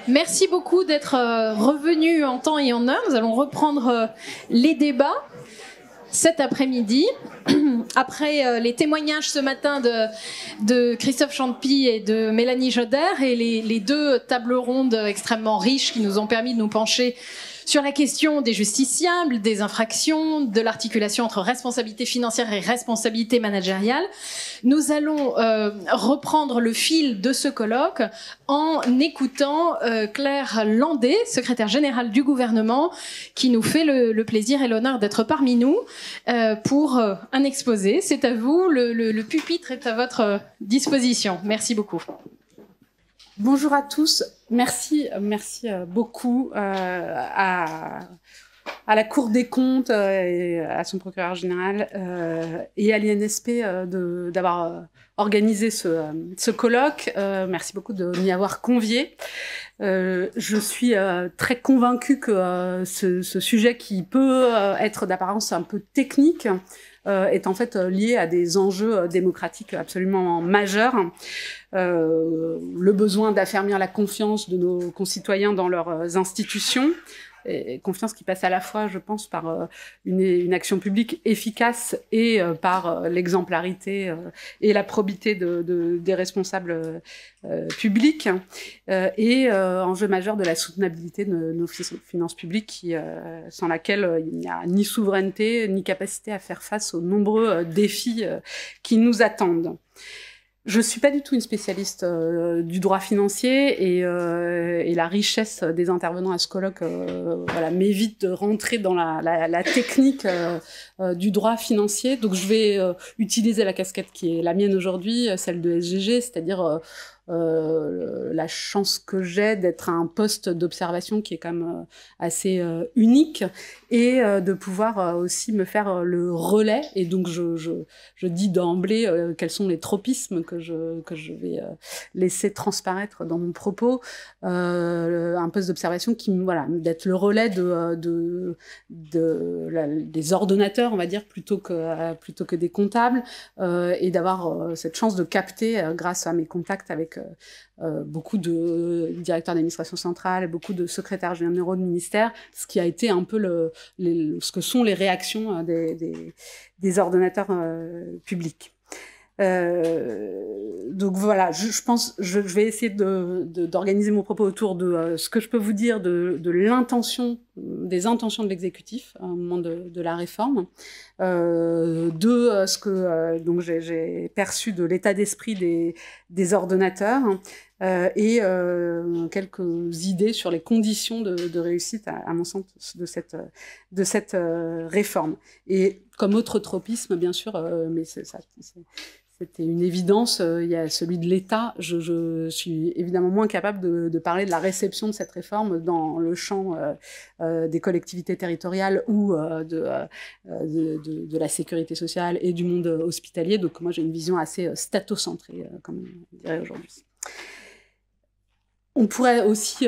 Merci beaucoup d'être revenu en temps et en heure. Nous allons reprendre les débats cet après-midi. Après les témoignages ce matin de Christophe Champy et de Mélanie Joder et les deux tables rondes extrêmement riches qui nous ont permis de nous pencher sur la question des justiciables, des infractions, de l'articulation entre responsabilité financière et responsabilité managériale. Nous allons reprendre le fil de ce colloque en écoutant Claire Landé, secrétaire générale du gouvernement, qui nous fait le plaisir et l'honneur d'être parmi nous pour un exposé. C'est à vous, le pupitre est à votre disposition. Merci beaucoup. Bonjour à tous, merci beaucoup à la Cour des comptes et à son procureur général et à l'INSP d'avoir organisé ce colloque. Merci beaucoup de m'y avoir convié. Je suis très convaincue que ce sujet qui peut être d'apparence un peu technique est en fait lié à des enjeux démocratiques absolument majeurs. Le besoin d'affermir la confiance de nos concitoyens dans leurs institutions, et confiance qui passe à la fois, je pense, par une action publique efficace et par l'exemplarité et la probité des responsables publics, et enjeu majeur de la soutenabilité de nos finances publiques, sans laquelle il n'y a ni souveraineté ni capacité à faire face aux nombreux défis qui nous attendent. Je suis pas du tout une spécialiste du droit financier et la richesse des intervenants à ce colloque m'évite de rentrer dans la technique du droit financier. Donc je vais utiliser la casquette qui est la mienne aujourd'hui, celle de SGG, c'est-à-dire la chance que j'ai d'être à un poste d'observation qui est quand même assez unique, et de pouvoir aussi me faire le relais. Et donc je dis d'emblée quels sont les tropismes que je vais laisser transparaître dans mon propos. Un poste d'observation qui, d'être le relais des ordonnateurs, on va dire, plutôt que des comptables, et d'avoir cette chance de capter, grâce à mes contacts avec beaucoup de directeurs d'administration centrale, beaucoup de secrétaires généraux de ministères, ce qui a été un peu ce que sont les réactions des ordonnateurs publics. Donc voilà, je pense, je vais essayer d'organiser mon propos autour de ce que je peux vous dire des intentions de l'exécutif au moment de la réforme, de ce que donc j'ai perçu de l'état d'esprit des ordonnateurs, et quelques idées sur les conditions de réussite, à mon sens, de cette réforme. Et comme autre tropisme, bien sûr, mais c'était une évidence, il y a celui de l'État. Je suis évidemment moins capable de parler de la réception de cette réforme dans le champ des collectivités territoriales ou de la sécurité sociale et du monde hospitalier. Donc moi, j'ai une vision assez statocentrée, comme on dirait aujourd'hui. On pourrait aussi,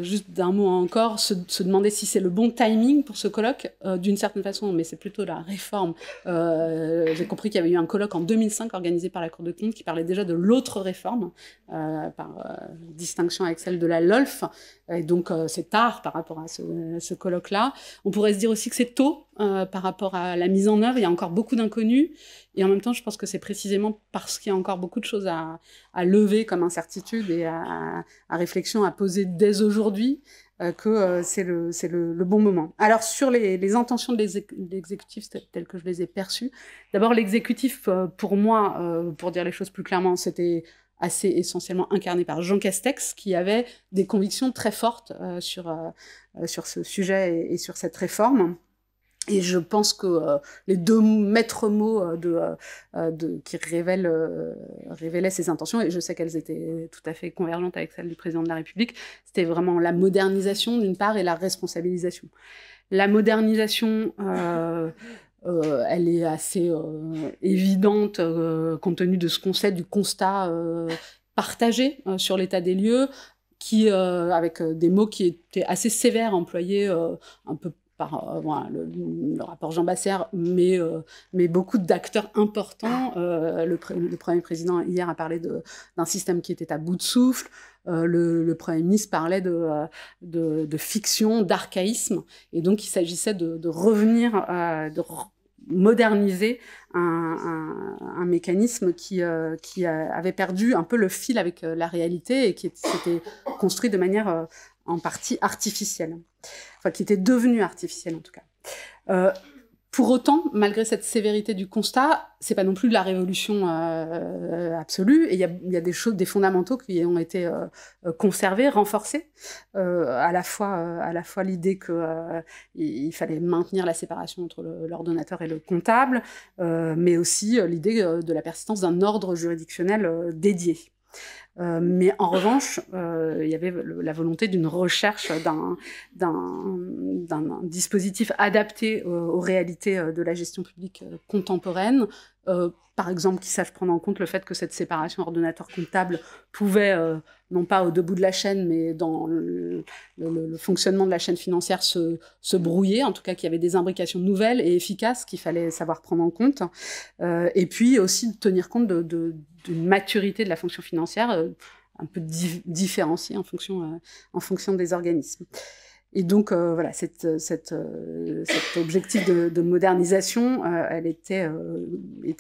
juste d'un mot encore, se demander si c'est le bon timing pour ce colloque, d'une certaine façon, mais c'est plutôt la réforme. J'ai compris qu'il y avait eu un colloque en 2005 organisé par la Cour des comptes qui parlait déjà de l'autre réforme, par distinction avec celle de la LOLF, et donc c'est tard par rapport à ce colloque-là. On pourrait se dire aussi que c'est tôt par rapport à la mise en œuvre, il y a encore beaucoup d'inconnus, et en même temps, je pense que c'est précisément parce qu'il y a encore beaucoup de choses à lever comme incertitude et à réflexion à poser dès aujourd'hui, que c'est le bon moment. Alors, sur les intentions de l'exécutif telles que je les ai perçues, d'abord, l'exécutif, pour moi, pour dire les choses plus clairement, c'était assez essentiellement incarné par Jean Castex, qui avait des convictions très fortes sur ce sujet et sur cette réforme. Et je pense que les deux maîtres mots qui révélaient ces intentions, et je sais qu'elles étaient tout à fait convergentes avec celles du président de la République, c'était vraiment la modernisation d'une part et la responsabilisation. La modernisation, elle est assez évidente compte tenu de ce qu'on sait du constat partagé sur l'état des lieux, qui avec des mots qui étaient assez sévères employés un peu par le rapport Jean Bassère, mais beaucoup d'acteurs importants. Le Premier président hier a parlé d'un système qui était à bout de souffle. le Premier ministre parlait de fiction, d'archaïsme, et donc il s'agissait de revenir, de moderniser un mécanisme qui avait perdu un peu le fil avec la réalité et qui s'était construit de manière en partie artificielle, enfin qui était devenu artificielle en tout cas. Pour autant, malgré cette sévérité du constat, c'est pas non plus de la révolution absolue. Et il y a des choses, des fondamentaux qui ont été conservés, renforcés. À la fois l'idée que il fallait maintenir la séparation entre l'ordonnateur et le comptable, mais aussi l'idée de la persistance d'un ordre juridictionnel dédié. Mais en revanche, il y avait la volonté d'une recherche d'un dispositif adapté aux réalités de la gestion publique contemporaine, par exemple qui sache prendre en compte le fait que cette séparation ordonnateur-comptable pouvait, non pas au debout de la chaîne, mais dans le fonctionnement de la chaîne financière se brouiller, en tout cas qu'il y avait des imbrications nouvelles et efficaces qu'il fallait savoir prendre en compte, et puis aussi tenir compte d'une maturité de la fonction financière un peu différenciée en fonction des organismes. Et donc, voilà, cet objectif de modernisation, elle était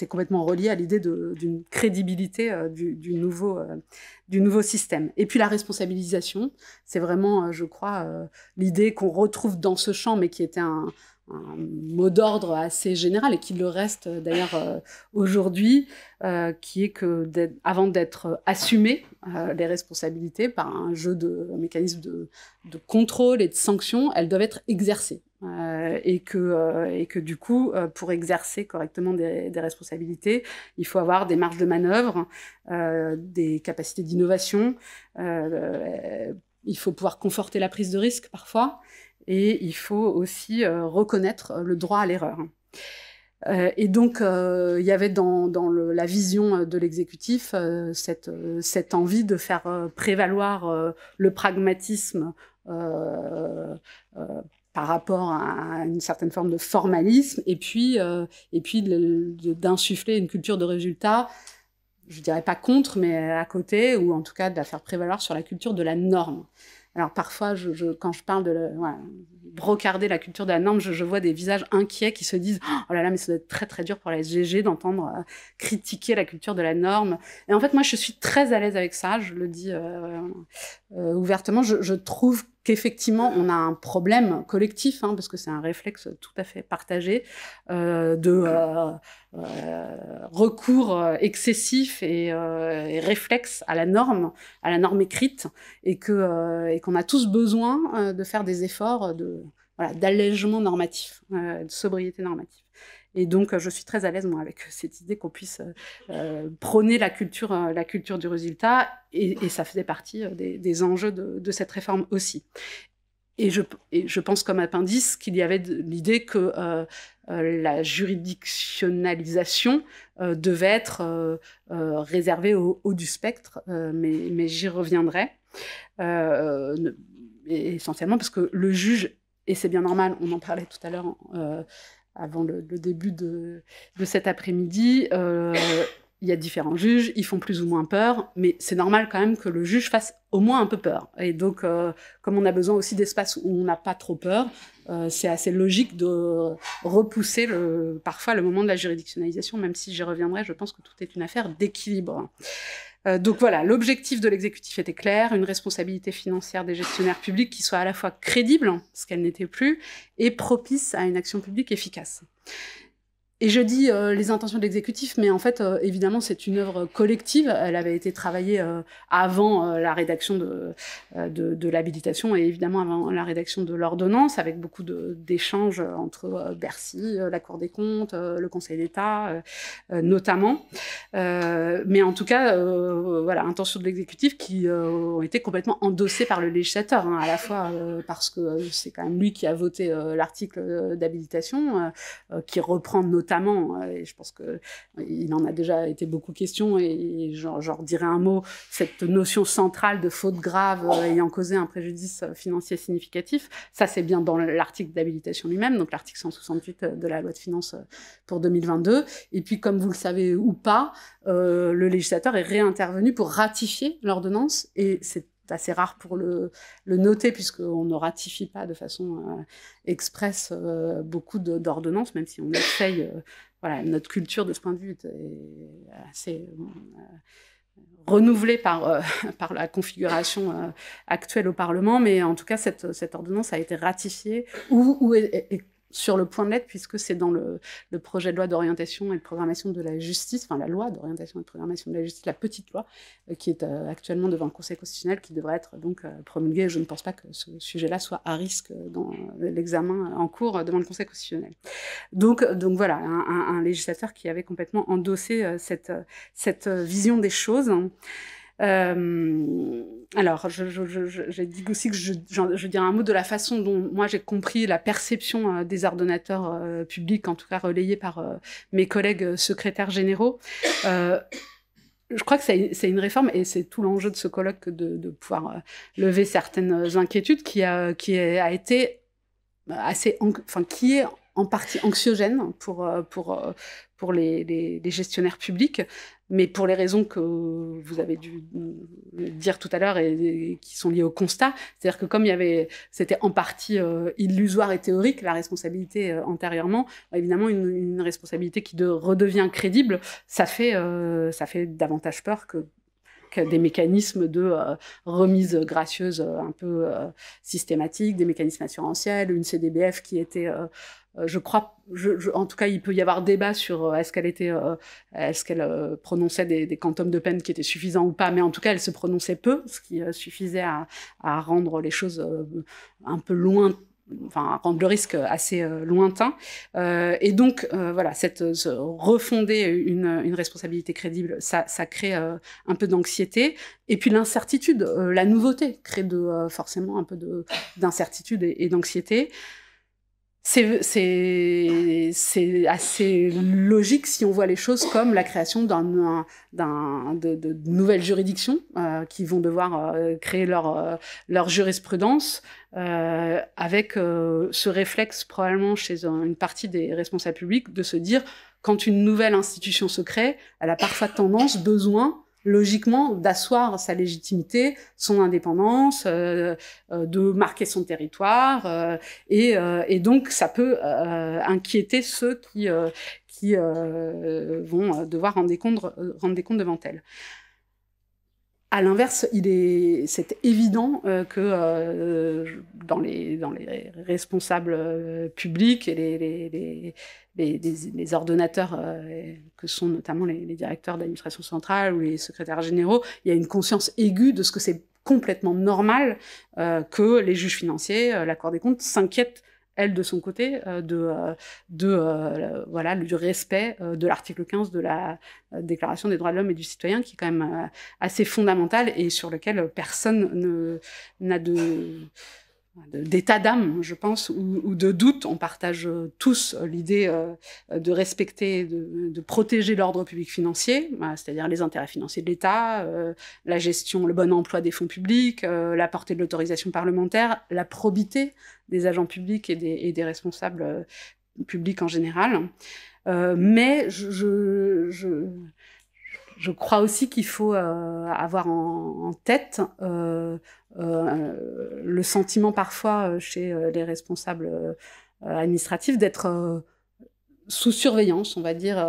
complètement reliée à l'idée d'une crédibilité du nouveau système. Et puis la responsabilisation, c'est vraiment, je crois, l'idée qu'on retrouve dans ce champ, mais qui était un mot d'ordre assez général et qui le reste d'ailleurs aujourd'hui, qui est que avant d'être assumées, les responsabilités par un mécanisme de contrôle et de sanction, elles doivent être exercées. Et que du coup, pour exercer correctement des responsabilités, il faut avoir des marges de manœuvre, des capacités d'innovation, il faut pouvoir conforter la prise de risque parfois, et il faut aussi reconnaître le droit à l'erreur. Et donc, il y avait dans la vision de l'exécutif cette envie de faire prévaloir le pragmatisme par rapport à une certaine forme de formalisme, et puis d'insuffler une culture de résultat, je dirais pas contre, mais à côté, ou en tout cas de la faire prévaloir sur la culture de la norme. Alors parfois, quand je parle de brocarder la culture de la norme, je vois des visages inquiets qui se disent « Oh là là, mais ça doit être très très dur pour la SGG d'entendre critiquer la culture de la norme. » Et en fait, moi, je suis très à l'aise avec ça, je le dis ouvertement. Je trouve qu'effectivement, on a un problème collectif, parce que c'est un réflexe tout à fait partagé, de recours excessif et réflexe à la norme écrite, et qu'on a tous besoin de faire des efforts d'allègement normatif, de sobriété normative. Et donc, je suis très à l'aise, moi, avec cette idée qu'on puisse prôner la culture du résultat, et ça faisait partie des enjeux de cette réforme aussi. Et je pense, comme appendice, qu'il y avait l'idée que la juridictionnalisation devait être réservée au haut du spectre, mais j'y reviendrai. Essentiellement parce que le juge, et c'est bien normal, on en parlait tout à l'heure avant le début de cet après-midi, il y a différents juges, ils font plus ou moins peur, mais c'est normal quand même que le juge fasse au moins un peu peur. Et donc, comme on a besoin aussi d'espace où on n'a pas trop peur, c'est assez logique de repousser parfois le moment de la juridictionnalisation, même si j'y reviendrai, je pense que tout est une affaire d'équilibre. Donc voilà, l'objectif de l'exécutif était clair, une responsabilité financière des gestionnaires publics qui soit à la fois crédible, ce qu'elle n'était plus, et propice à une action publique efficace. Et je dis les intentions de l'exécutif, mais en fait, évidemment, c'est une œuvre collective. Elle avait été travaillée avant la rédaction de l'habilitation, et évidemment avant la rédaction de l'ordonnance, avec beaucoup d'échanges entre Bercy, la Cour des comptes, le Conseil d'État, notamment. Mais en tout cas, voilà, intentions de l'exécutif qui ont été complètement endossées par le législateur, à la fois parce que c'est quand même lui qui a voté l'article d'habilitation, qui reprend notamment, et je pense qu'il en a déjà été beaucoup question, et j'en redirai un mot, cette notion centrale de faute grave ayant causé un préjudice financier significatif. Ça, c'est bien dans l'article d'habilitation lui-même, donc l'article 168 de la loi de finances pour 2022. Et puis, comme vous le savez ou pas, le législateur est réintervenu pour ratifier l'ordonnance, et c'est assez rare pour le noter, puisqu'on ne ratifie pas de façon expresse beaucoup d'ordonnances, même si on essaye. Voilà, notre culture de ce point de vue est assez renouvelée par la configuration actuelle au Parlement, mais en tout cas, cette ordonnance a été ratifiée ou est sur le point de l'être, puisque c'est dans le projet de loi d'orientation et de programmation de la justice, enfin la loi d'orientation et de programmation de la justice, la petite loi, qui est actuellement devant le Conseil constitutionnel, qui devrait être donc promulguée. Je ne pense pas que ce sujet-là soit à risque dans l'examen en cours devant le Conseil constitutionnel. Donc voilà, un législateur qui avait complètement endossé cette vision des choses. Alors, j'ai dit aussi que je dirais un mot de la façon dont moi j'ai compris la perception des ordonnateurs publics, en tout cas relayée par mes collègues secrétaires généraux. Je crois que c'est une réforme, et c'est tout l'enjeu de ce colloque de pouvoir lever certaines inquiétudes, qui a été assez, enfin, qui est en partie anxiogène pour les gestionnaires publics, mais pour les raisons que vous avez dû dire tout à l'heure et qui sont liées au constat. C'est-à-dire que comme c'était en partie illusoire et théorique, la responsabilité antérieurement, évidemment une responsabilité qui redevient crédible, ça fait davantage peur que des mécanismes de remise gracieuse un peu systématiques, des mécanismes assurantiels, une CDBF qui était... je crois, en tout cas, il peut y avoir débat sur est-ce qu'elle prononçait des quantums de peine qui étaient suffisants ou pas, mais en tout cas, elle se prononçait peu, ce qui suffisait à rendre les choses un peu loin, enfin, rendre le risque assez lointain. Et donc, voilà, refonder une responsabilité crédible, ça crée un peu d'anxiété. Et puis l'incertitude, la nouveauté crée forcément un peu d'incertitude et d'anxiété. C'est assez logique si on voit les choses comme la création de nouvelles juridictions qui vont devoir créer leur jurisprudence avec ce réflexe probablement chez une partie des responsables publics de se dire quand une nouvelle institution se crée, elle a parfois besoin logiquement d'asseoir sa légitimité, son indépendance, de marquer son territoire, et donc ça peut inquiéter ceux qui vont devoir rendre des comptes devant elle. À l'inverse, c'est évident que dans les responsables publics et les ordonnateurs que sont notamment les directeurs d'administration centrale ou les secrétaires généraux, il y a une conscience aiguë de ce que c'est complètement normal que les juges financiers, la Cour des comptes, s'inquiètent, elle, de son côté, voilà, du respect de l'article 15 de la Déclaration des droits de l'homme et du citoyen, qui est quand même assez fondamental et sur lequel personne n'a d'état d'âme, je pense, ou de doute. On partage tous l'idée de respecter, de protéger l'ordre public financier, c'est-à-dire les intérêts financiers de l'État, la gestion, le bon emploi des fonds publics, la portée de l'autorisation parlementaire, la probité des agents publics et des responsables publics en général. Mais je crois aussi qu'il faut avoir en tête le sentiment parfois chez les responsables administratifs d'être sous surveillance, on va dire,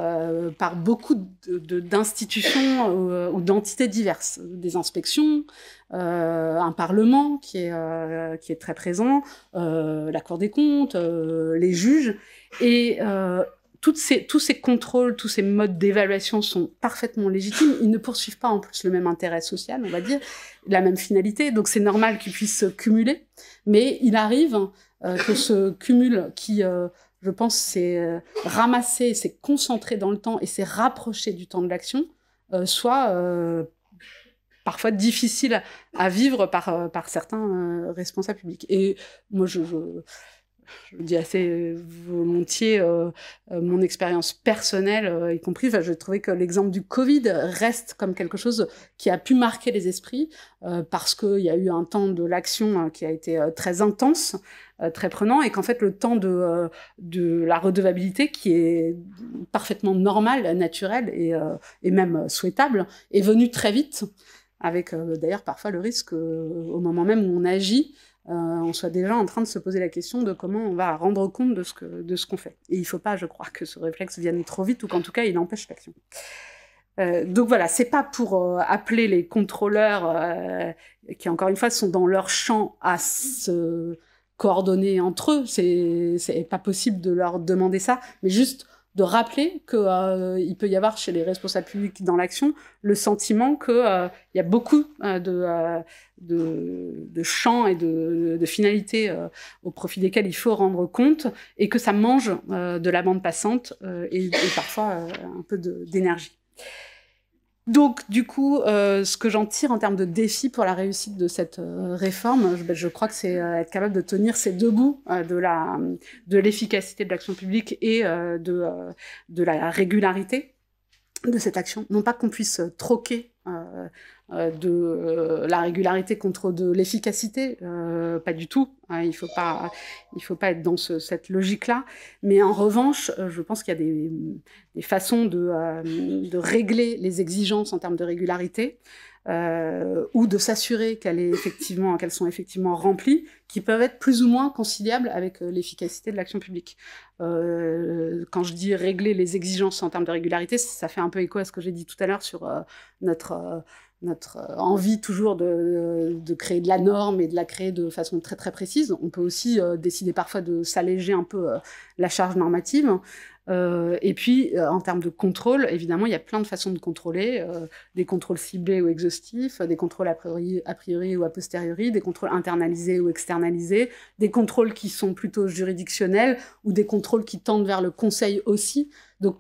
par beaucoup d'institutions ou d'entités diverses, des inspections, un parlement qui est très présent, la Cour des comptes, les juges, et tous ces contrôles, tous ces modes d'évaluation sont parfaitement légitimes. Ils ne poursuivent pas en plus le même intérêt social, on va dire, la même finalité. Donc c'est normal qu'ils puissent se cumuler. Mais il arrive que ce cumul qui, je pense, s'est ramassé, s'est concentré dans le temps et s'est rapproché du temps de l'action, soit parfois difficile à vivre par certains responsables publics. Et moi, je dis assez volontiers mon expérience personnelle, y compris, j'ai trouvé que l'exemple du Covid reste comme quelque chose qui a pu marquer les esprits, parce qu'il y a eu un temps de l'action qui a été très intense, très prenant, et qu'en fait le temps de la redevabilité, qui est parfaitement normal, naturel et même souhaitable, est venu très vite. avec d'ailleurs parfois le risque au moment même où on agit, on soit déjà en train de se poser la question de comment on va rendre compte de ce qu'on fait. Et il ne faut pas, je crois, que ce réflexe vienne trop vite ou qu'en tout cas, il empêche l'action. Donc voilà, c'est pas pour appeler les contrôleurs qui, encore une fois, sont dans leur champ à se coordonner entre eux. C'est pas possible de leur demander ça, mais juste de rappeler qu'il peut y avoir chez les responsables publics dans l'action le sentiment qu'il y a beaucoup de champs et de finalités au profit desquels il faut rendre compte et que ça mange de la bande passante et parfois un peu d'énergie. Donc, du coup, ce que j'en tire en termes de défis pour la réussite de cette réforme, je crois que c'est être capable de tenir ces deux bouts de l'efficacité de l'action publique et de la régularité de cette action. Non pas qu'on puisse troquer de la régularité contre de l'efficacité, pas du tout. Il faut pas être dans cette logique-là. Mais en revanche, je pense qu'il y a des façons de régler les exigences en termes de régularité ou de s'assurer qu'elles sont effectivement remplies, qui peuvent être plus ou moins conciliables avec l'efficacité de l'action publique. Quand je dis régler les exigences en termes de régularité, ça fait un peu écho à ce que j'ai dit tout à l'heure sur notre envie toujours de créer de la norme et de la créer de façon très très précise. On peut aussi décider parfois de s'alléger un peu la charge normative. Et puis, en termes de contrôle, évidemment, il y a plein de façons de contrôler, des contrôles ciblés ou exhaustifs, des contrôles a priori ou a posteriori, des contrôles internalisés ou externalisés, des contrôles qui sont plutôt juridictionnels ou des contrôles qui tendent vers le conseil aussi. Donc,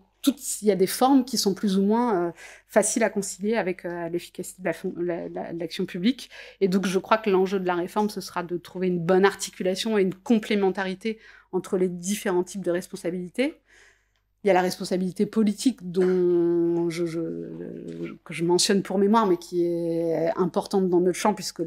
il y a des formes qui sont plus ou moins faciles à concilier avec l'efficacité de l'action publique. Et donc, je crois que l'enjeu de la réforme, ce sera de trouver une bonne articulation et une complémentarité entre les différents types de responsabilités. Il y a la responsabilité politique que je mentionne pour mémoire, mais qui est importante dans notre champ, puisque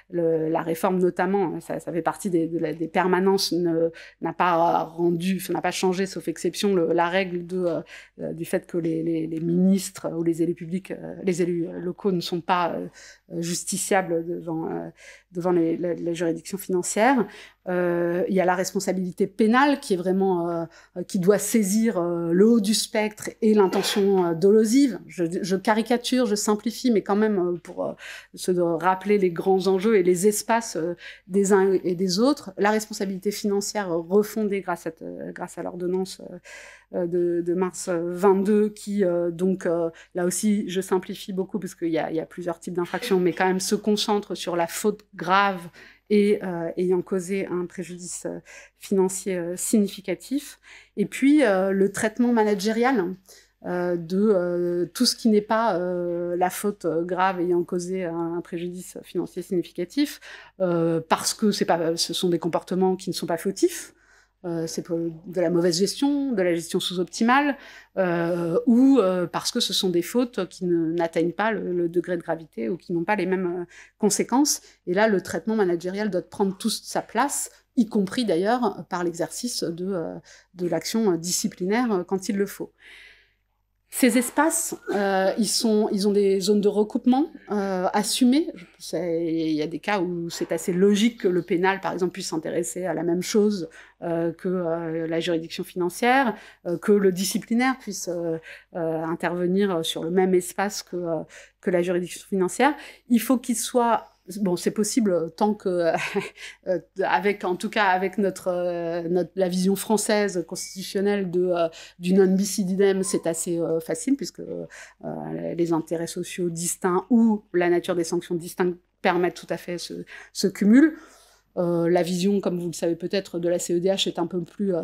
la réforme notamment, ça fait partie des permanences, n'a pas changé, sauf exception, la règle du fait que les ministres ou les élus publics, les élus locaux ne sont pas justiciables devant les juridictions financières. Il y a la responsabilité pénale qui est vraiment qui doit saisir le haut du spectre et l'intention dolosive. Je caricature, je simplifie, mais quand même pour se rappeler les grands enjeux et les espaces des uns et des autres. La responsabilité financière refondée grâce à l'ordonnance de mars 22 qui donc là aussi je simplifie beaucoup parce qu'il y a plusieurs types d'infractions, mais quand même se concentre sur la faute grave et ayant causé un préjudice financier significatif. Et puis le traitement managérial de tout ce qui n'est pas la faute grave ayant causé un préjudice financier significatif, parce que ce sont des comportements qui ne sont pas fautifs. C'est de la mauvaise gestion, de la gestion sous-optimale, ou parce que ce sont des fautes qui n'atteignent pas le degré de gravité ou qui n'ont pas les mêmes conséquences. Et là, le traitement managérial doit prendre toute sa place, y compris d'ailleurs par l'exercice de l'action disciplinaire quand il le faut. Ces espaces, ils ont des zones de recoupement assumées. Il y a des cas où c'est assez logique que le pénal, par exemple, puisse s'intéresser à la même chose que la juridiction financière, que le disciplinaire puisse intervenir sur le même espace que la juridiction financière. Il faut qu'il soit... Bon, c'est possible tant que, en tout cas avec la vision française constitutionnelle du non bis idem, c'est assez facile puisque les intérêts sociaux distincts ou la nature des sanctions distinctes permettent tout à fait ce cumul. La vision, comme vous le savez peut-être, de la CEDH est un peu plus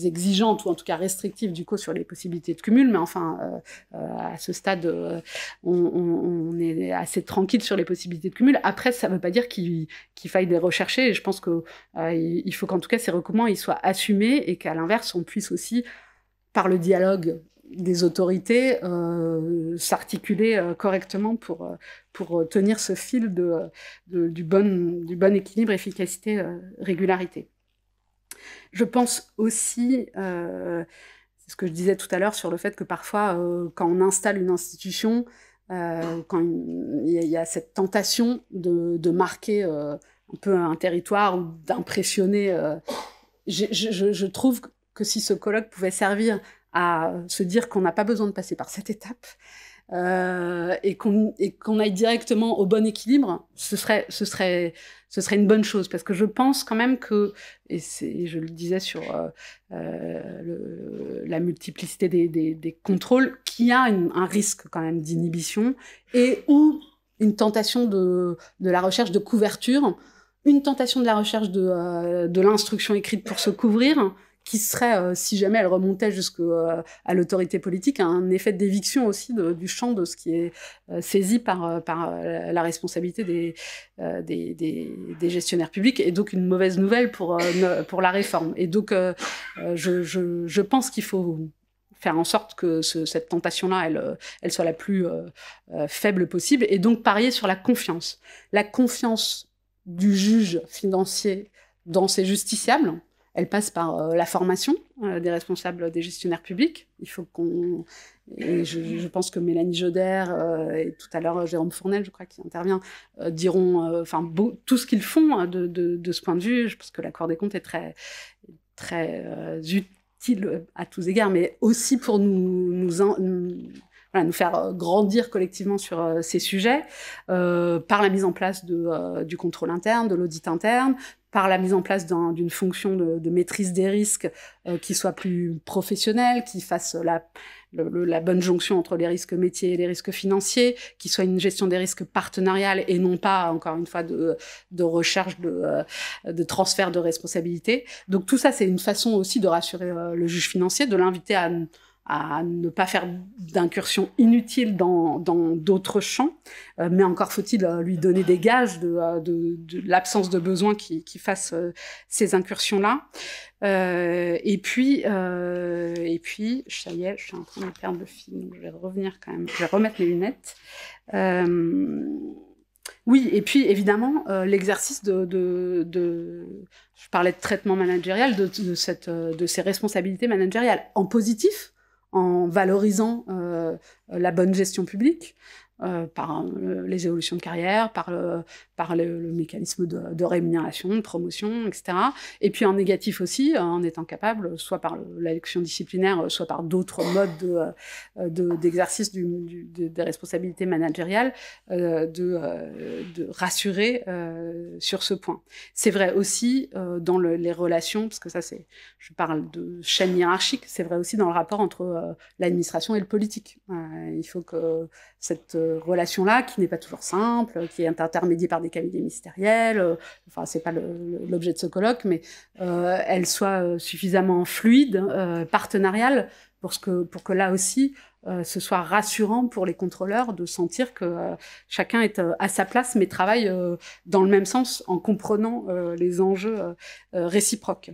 exigeante, ou en tout cas restrictive du coup sur les possibilités de cumul, mais enfin, à ce stade, on est assez tranquille sur les possibilités de cumul. Après, ça ne veut pas dire qu'il faille les rechercher, et je pense qu'il faut qu'en tout cas ces recoupements ils soient assumés, et qu'à l'inverse, on puisse aussi, par le dialogue des autorités, s'articuler correctement pour tenir ce fil du bon équilibre, efficacité, régularité. Je pense aussi, c'est ce que je disais tout à l'heure sur le fait que parfois, quand on installe une institution, quand il y a cette tentation de marquer un peu un territoire ou d'impressionner. Je trouve que si ce colloque pouvait servir à se dire qu'on n'a pas besoin de passer par cette étape, et qu'on aille directement au bon équilibre, ce serait une bonne chose, parce que je pense quand même que, et je le disais sur la multiplicité des contrôles, qu'il y a un risque quand même d'inhibition, et ou une tentation de la recherche de couverture, une tentation de la recherche de l'instruction écrite pour se couvrir, qui serait, si jamais elle remontait jusqu'à l'autorité politique, un effet d'éviction aussi du champ de ce qui est saisi par la responsabilité des gestionnaires publics, et donc une mauvaise nouvelle pour la réforme. Et donc, je pense qu'il faut faire en sorte que cette tentation-là, elle soit la plus faible possible, et donc parier sur la confiance. La confiance du juge financier dans ses justiciables. Elle passe par la formation des responsables des gestionnaires publics. Il faut et je pense que Mélanie Joder et tout à l'heure Jérôme Fournel, je crois, qui intervient, diront tout ce qu'ils font de ce point de vue. Je pense que la Cour des comptes est très, très utile à tous égards, mais aussi pour nous faire grandir collectivement sur ces sujets, par la mise en place du contrôle interne, de l'audit interne, par la mise en place d'une fonction de maîtrise des risques qui soit plus professionnelle, qui fasse la bonne jonction entre les risques métiers et les risques financiers, qui soit une gestion des risques partenariale et non pas, encore une fois, de recherche de transfert de responsabilité. Donc tout ça, c'est une façon aussi de rassurer le juge financier, de l'inviter à ne pas faire d'incursions inutiles dans d'autres champs, mais encore faut-il lui donner des gages de l'absence de besoin qui fasse ces incursions-là. Et puis, ça y est, je suis en train de perdre le fil, donc je vais revenir quand même, je vais remettre mes lunettes. Oui, et puis évidemment, l'exercice je parlais de traitement managérial, de ces responsabilités managériales en positif, en valorisant la bonne gestion publique, par les évolutions de carrière, par le mécanisme de rémunération, de promotion, etc. Et puis en négatif aussi, en étant capable, soit par l'élection disciplinaire, soit par d'autres modes d'exercice des responsabilités managériales, de rassurer sur ce point. C'est vrai aussi dans les relations, parce que ça, je parle de chaîne hiérarchique, c'est vrai aussi dans le rapport entre l'administration et le politique. Il faut que cette relation-là, qui n'est pas toujours simple, qui est intermédiée par des cabinets ministériels, enfin, c'est pas l'objet de ce colloque, mais elle soit suffisamment fluide, partenariale, pour que là aussi, ce soit rassurant pour les contrôleurs de sentir que chacun est à sa place, mais travaille dans le même sens, en comprenant les enjeux réciproques.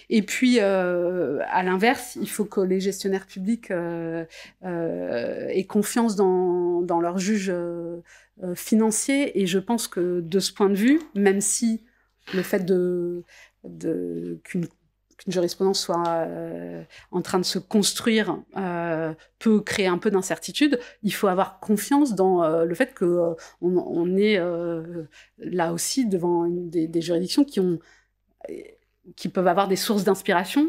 Et puis, à l'inverse, il faut que les gestionnaires publics aient confiance dans leurs juges financiers. Et je pense que de ce point de vue, même si le fait qu'une jurisprudence soit en train de se construire peut créer un peu d'incertitude, il faut avoir confiance dans le fait qu'on est là aussi devant des juridictions qui peuvent avoir des sources d'inspiration.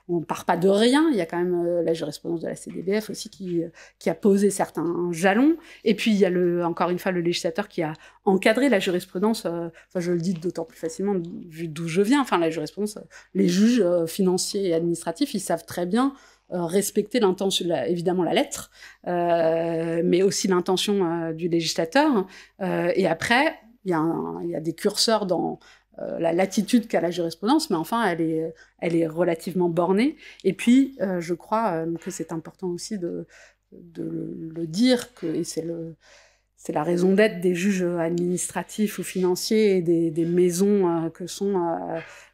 On part pas de rien. Il y a quand même la jurisprudence de la CDBF aussi qui a posé certains jalons. Et puis il y a encore une fois le législateur qui a encadré la jurisprudence. Je le dis d'autant plus facilement vu d'où je viens. Enfin, la jurisprudence, les juges financiers et administratifs, ils savent très bien respecter l'intention, évidemment la lettre, mais aussi l'intention du législateur. Et après, il y a des curseurs dans la latitude qu'a la jurisprudence, mais enfin, elle est relativement bornée. Et puis, je crois que c'est important aussi de le dire, et c'est la raison d'être des juges administratifs ou financiers et des maisons que sont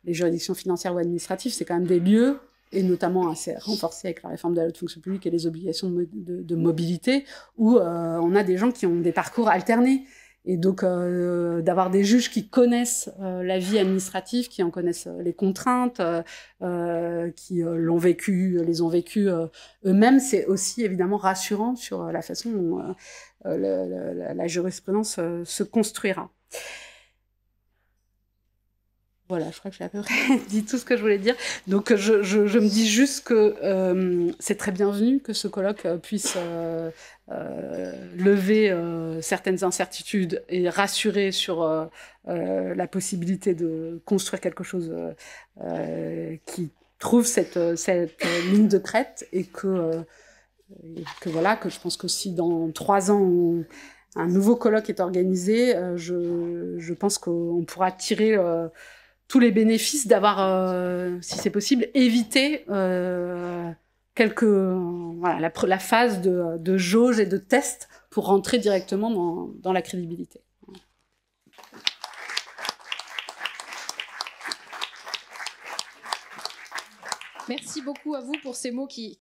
les juridictions financières ou administratives. C'est quand même des lieux, et notamment assez renforcés avec la réforme de la haute fonction publique et les obligations de mobilité, où on a des gens qui ont des parcours alternés. Et donc, d'avoir des juges qui connaissent la vie administrative, qui en connaissent les contraintes, qui l'ont vécu, les ont vécues eux-mêmes, c'est aussi évidemment rassurant sur la façon dont la jurisprudence se construira. Voilà, je crois que j'ai à peu près dit tout ce que je voulais dire. Donc, je me dis juste que c'est très bienvenu que ce colloque puisse lever certaines incertitudes et rassurer sur la possibilité de construire quelque chose qui trouve cette ligne de crête et que voilà, que je pense que si dans 3 ans, un nouveau colloque est organisé, je pense qu'on pourra tirer tous les bénéfices d'avoir, si c'est possible, évité la phase de jauge et de test pour rentrer directement dans la crédibilité. Merci beaucoup à vous pour ces mots qui